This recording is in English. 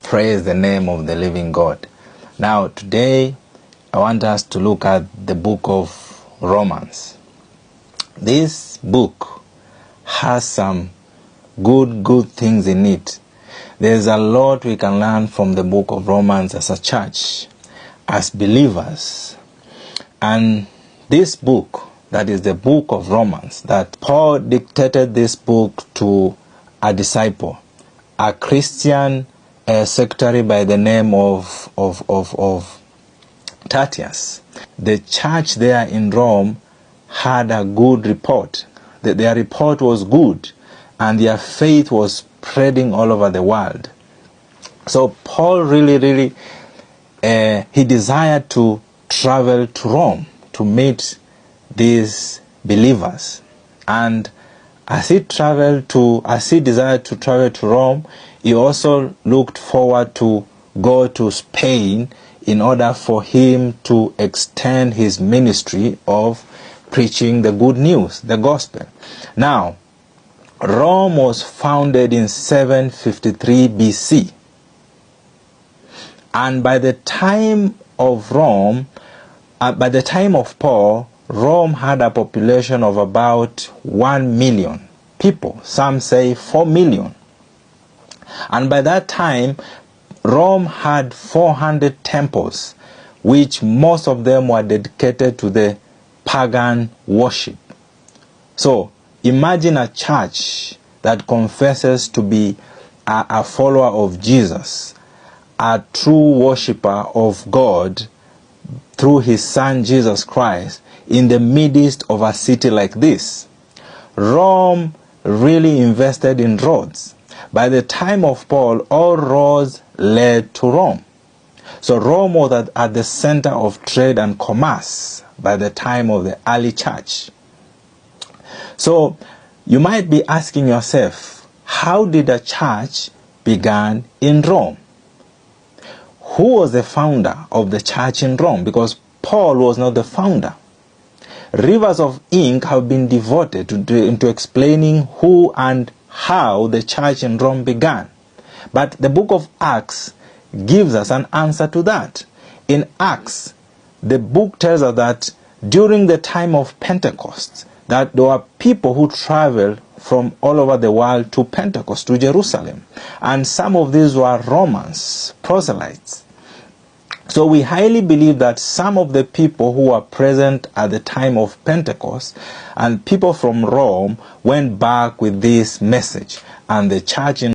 Praise the name of the living God. Now today I want us to look at the book of Romans. This book has some good things in it. There's a lot we can learn from the book of Romans as a church, as believers. And this book, that is the book of Romans, that Paul dictated this book to a disciple, a Christian secretary by the name of Tertius. The church there in Rome had a good report. Their report was good, and their faith was spreading all over the world. So Paul really he desired to travel to Rome to meet these believers. And as he desired to travel to Rome, he also looked forward to go to Spain in order for him to extend his ministry of preaching the good news, the gospel. Now, Rome was founded in 753 BC. And by the time of Paul, Rome had a population of about 1 million people. Some say 4 million. And by that time, Rome had 400 temples, which most of them were dedicated to the pagan worship. So imagine a church that confesses to be a follower of Jesus, a true worshiper of God through his son Jesus Christ, in the midst of a city like this. Rome really invested in roads. By the time of Paul, all roads led to Rome. So Rome was at the center of trade and commerce by the time of the early church. So you might be asking yourself, how did a church begin in Rome? Who was the founder of the church in Rome? Because Paul was not the founder. Rivers of ink have been devoted into explaining who and how the church in Rome began. But the book of Acts gives us an answer to that. In Acts, the book tells us that during the time of Pentecost, that there were people who traveled from all over the world to Pentecost, to Jerusalem. And some of these were Romans, proselytes. So we highly believe that some of the people who were present at the time of Pentecost and people from Rome went back with this message, and the church in